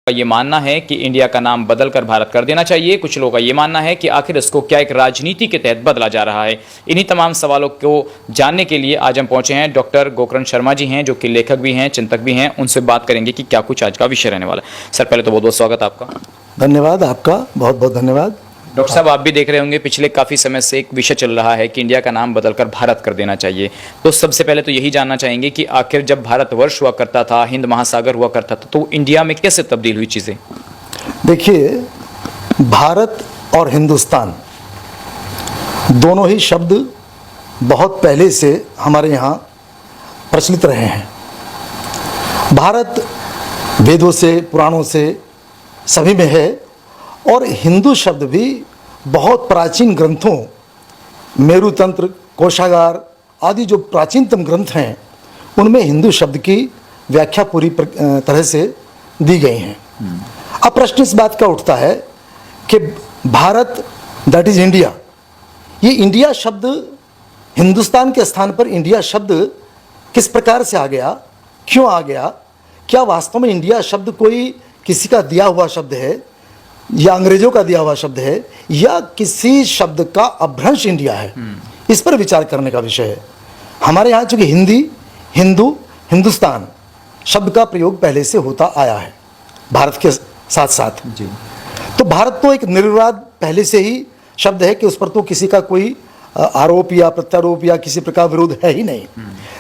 ये मानना है कि इंडिया का नाम बदलकर भारत कर देना चाहिए। कुछ लोगों का ये मानना है कि आखिर इसको क्या एक राजनीति के तहत बदला जा रहा है। इन्हीं तमाम सवालों को जानने के लिए आज हम पहुंचे हैं। डॉक्टर गोकर्ण शर्मा जी हैं, जो कि लेखक भी हैं, चिंतक भी हैं। उनसे बात करेंगे कि क्या कुछ आज का विषय रहने वाला है। सर, पहले तो बहुत बहुत स्वागत आपका। धन्यवाद आपका, बहुत बहुत धन्यवाद। डॉक्टर साहब, आप भी देख रहे होंगे पिछले काफ़ी समय से एक विषय चल रहा है कि इंडिया का नाम बदलकर भारत कर देना चाहिए। तो सबसे पहले तो यही जानना चाहेंगे कि आखिर जब भारतवर्ष हुआ करता था, हिंद महासागर हुआ करता था, तो इंडिया में कैसे तब्दील हुई चीज़ें? देखिए, भारत और हिंदुस्तान दोनों ही शब्द बहुत पहले से हमारे यहाँ प्रचलित रहे हैं। भारत वेदों से, पुराणों से सभी में है, और हिंदू शब्द भी बहुत प्राचीन ग्रंथों, मेरुतंत्र, कोशागार आदि जो प्राचीनतम ग्रंथ हैं, उनमें हिंदू शब्द की व्याख्या पूरी तरह से दी गई हैं। अब प्रश्न इस बात का उठता है कि भारत, दैट इज इंडिया, ये इंडिया शब्द हिंदुस्तान के स्थान पर इंडिया शब्द किस प्रकार से आ गया, क्यों आ गया? क्या वास्तव में इंडिया शब्द कोई किसी का दिया हुआ शब्द है, या अंग्रेजों का दिया हुआ शब्द है, या किसी शब्द का अपभ्रंश इंडिया है? इस पर विचार करने का विषय है। हमारे यहाँ चूंकि हिंदी, हिंदू, हिंदुस्तान शब्द का प्रयोग पहले से होता आया है भारत के साथ साथ जी। तो भारत तो एक निर्विवाद पहले से ही शब्द है कि उस पर तो किसी का कोई आरोप या प्रत्यारोप या किसी प्रकार विरोध है ही नहीं।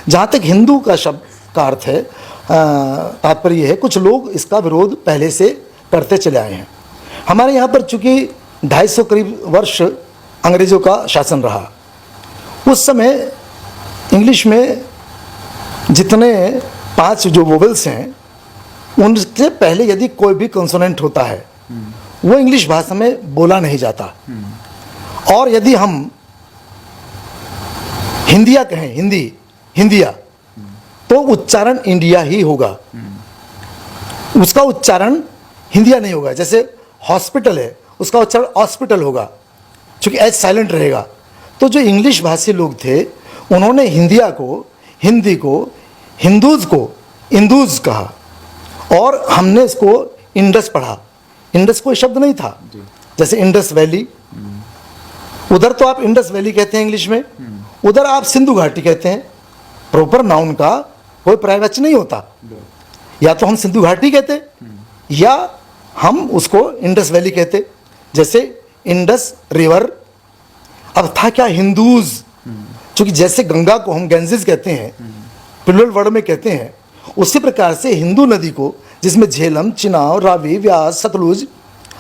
जहाँ तक हिंदू का शब्द का अर्थ है, तात्पर्य है, कुछ लोग इसका विरोध पहले से करते चले आए हैं। हमारे यहाँ पर चूंकि 250 करीब वर्ष अंग्रेज़ों का शासन रहा, उस समय इंग्लिश में जितने 5 जो वोवेल्स हैं, उनसे पहले यदि कोई भी कंसोनेंट होता है, वो इंग्लिश भाषा में बोला नहीं जाता। और यदि हम हिंदिया कहें, हिंदी, हिंदिया, तो उच्चारण इंडिया ही होगा, उसका उच्चारण हिंदिया नहीं होगा। जैसे हॉस्पिटल है, उसका उच्चारण हॉस्पिटल होगा, चूंकि एच साइलेंट रहेगा। तो जो इंग्लिश भाषी लोग थे, उन्होंने हिंदिया को, हिंदी को, हिंदूज को इंदूज कहा, और हमने इसको इंडस पढ़ा। इंडस कोई शब्द नहीं था। जैसे इंडस वैली, उधर तो आप इंडस वैली कहते हैं इंग्लिश में, उधर आप सिंधु घाटी कहते हैं। प्रॉपर नाउन का कोई पर्यायवाची नहीं होता, या तो हम सिंधु घाटी कहते या हम उसको इंडस वैली कहते। जैसे इंडस रिवर, अब था क्या हिंदूज, क्योंकि जैसे गंगा को हम गैंजेस कहते हैं, प्लूरल वर्ड में कहते हैं, उसी प्रकार से हिंदू नदी को, जिसमें झेलम, चिनाब, रावी, व्यास, सतलुज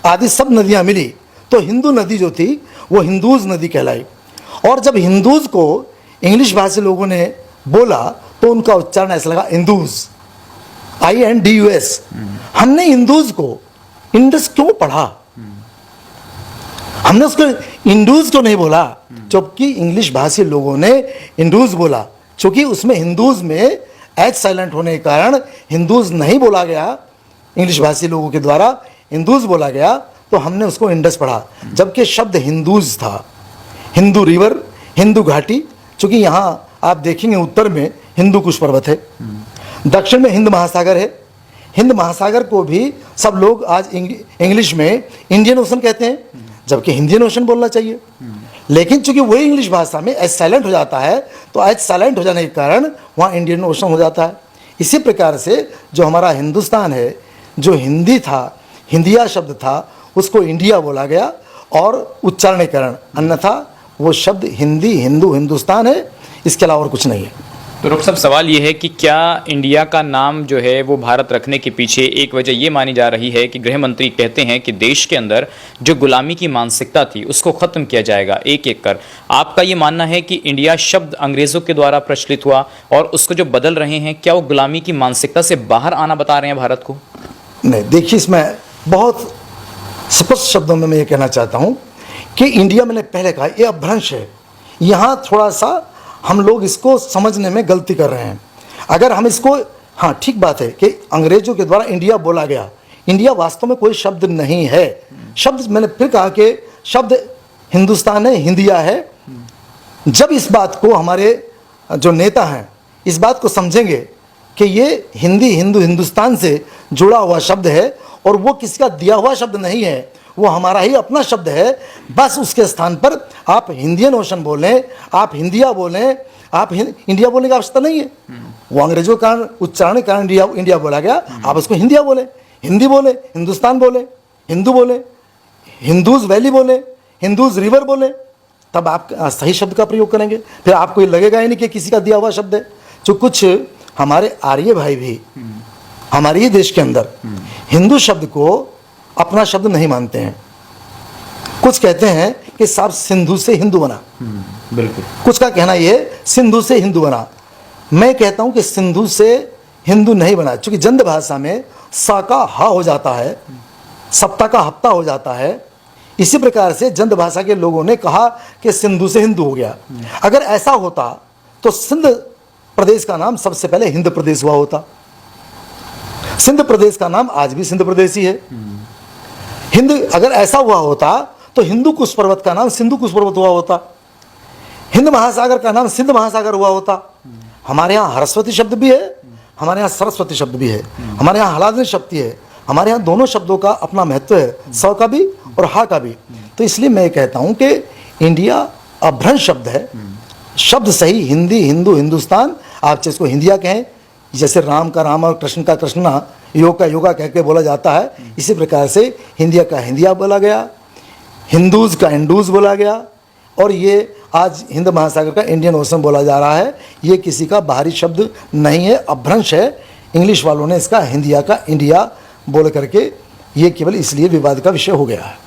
आदि सब नदियां मिली, तो हिंदू नदी जो थी वो हिंदूज नदी कहलाई। और जब हिंदूज को इंग्लिश भाषी लोगों ने बोला तो उनका उच्चारण ऐसा लगा इंदूज, INDUS। हमने इंदूज को इंडस क्यों पढ़ा, हमने उसको इंडूज क्यों नहीं बोला, जबकि इंग्लिश भाषी लोगों ने इंडूज बोला। क्योंकि उसमें हिंदूज में एच साइलेंट होने के कारण हिंदूज नहीं बोला गया, इंग्लिश भाषी लोगों के द्वारा हिंदूज बोला गया, तो हमने उसको इंडस पढ़ा, जबकि शब्द हिंदूज था। हिंदू रिवर, हिंदू घाटी, चूंकि यहाँ आप देखेंगे उत्तर में हिंदू कुश पर्वत है, दक्षिण में हिंद महासागर है। हिंद महासागर को भी सब लोग आज इंग्लिश में इंडियन ओशन कहते हैं, जबकि इंडियन ओशन बोलना चाहिए। लेकिन चूंकि वही इंग्लिश भाषा में एच साइलेंट हो जाता है, तो एच साइलेंट हो जाने के कारण वहाँ इंडियन ओशन हो जाता है। इसी प्रकार से जो हमारा हिंदुस्तान है, जो हिंदी था, हिंदिया शब्द था, उसको इंडिया बोला गया और उच्चारणीकरण, अन्यथा वो शब्द हिंदी, हिंदू, हिंदुस्तान है, इसके अलावा और कुछ नहीं है। तो डॉक्टर साहब, सवाल ये है कि क्या इंडिया का नाम जो है वो भारत रखने के पीछे एक वजह ये मानी जा रही है कि गृह मंत्री कहते हैं कि देश के अंदर जो गुलामी की मानसिकता थी उसको खत्म किया जाएगा एक एक कर। आपका ये मानना है कि इंडिया शब्द अंग्रेजों के द्वारा प्रचलित हुआ और उसको जो बदल रहे हैं, क्या वो गुलामी की मानसिकता से बाहर आना बता रहे हैं भारत को? नहीं, देखिए, इसमें बहुत स्पष्ट शब्दों में मैं ये कहना चाहता हूँ कि इंडिया, मैंने पहले कहा, ये अपभ्रंश है। यहाँ थोड़ा सा हम लोग इसको समझने में गलती कर रहे हैं। अगर हम इसको, हाँ ठीक बात है कि अंग्रेजों के द्वारा इंडिया बोला गया, इंडिया वास्तव में कोई शब्द नहीं है। शब्द, मैंने फिर कहा कि शब्द हिंदुस्तान है, हिंदिया है। जब इस बात को हमारे जो नेता हैं इस बात को समझेंगे कि ये हिंदी, हिंदू, हिंदुस्तान से जुड़ा हुआ शब्द है और वो किसी का दिया हुआ शब्द नहीं है, वो हमारा ही अपना शब्द है। बस उसके स्थान पर आप इंडियन ओशन बोलें, आप हिंदिया बोलें, आप इंडिया बोलने की आवश्यकता नहीं है। वो अंग्रेजों का उच्चारण के कारण इंडिया बोला गया, आप उसको हिंदिया बोले, हिंदी बोले, हिंदुस्तान बोले, हिंदू बोले, हिंदूज वैली बोले, हिंदूज रिवर बोले, तब आप सही शब्द का प्रयोग करेंगे। फिर आपको ये लगेगा ही नहीं कि किसी का दिया हुआ शब्द है। जो कुछ हमारे आर्य भाई भी हमारे ही देश के अंदर हिंदू शब्द को अपना शब्द नहीं मानते हैं। कुछ कहते हैं कि साहब सिंधु से हिंदू बना, बिल्कुल। कुछ का कहना यह सिंधु से हिंदू बना। मैं कहता हूं कि सिंधु से हिंदू नहीं बना, क्योंकि जंद भाषा में सा का हा हो जाता है, सप्ताह का हफ्ता हो जाता है। इसी प्रकार से जंद भाषा के लोगों ने कहा कि सिंधु से हिंदू हो गया। अगर ऐसा होता तो सिंध प्रदेश का नाम सबसे पहले हिंद प्रदेश हुआ होता। सिंध प्रदेश का नाम आज भी सिंध प्रदेश ही है। हिंद अगर ऐसा हुआ होता तो हिंदू कुश पर्वत का नाम सिंधु कुश पर्वत हुआ होता। हिंद महासागर का नाम सिंध महासागर हुआ होता। हमारे यहाँ हरस्वती शब्द भी है, हमारे यहाँ सरस्वती शब्द भी है, हमारे यहाँ हलादनी शब्द है। हमारे यहाँ दोनों शब्दों का अपना महत्व है, स का भी और हा का भी। तो इसलिए मैं कहता हूँ कि इंडिया अभ्रंश शब्द है। शब्द सही हिंदी, हिंदू, हिंदुस्तान, आप चाहे इसको हिंदिया कहें, जैसे राम का राम और कृष्ण का कृष्णा, योग का योगा कह के बोला जाता है, इसी प्रकार से हिंदिया का हिंदिया बोला गया, हिंदूज का हिंदूज बोला गया, और ये आज हिंद महासागर का इंडियन ओशन बोला जा रहा है। ये किसी का बाहरी शब्द नहीं है, अभ्रंश है। इंग्लिश वालों ने इसका हिंदिया का इंडिया बोल करके ये केवल इसलिए विवाद का विषय हो गया है।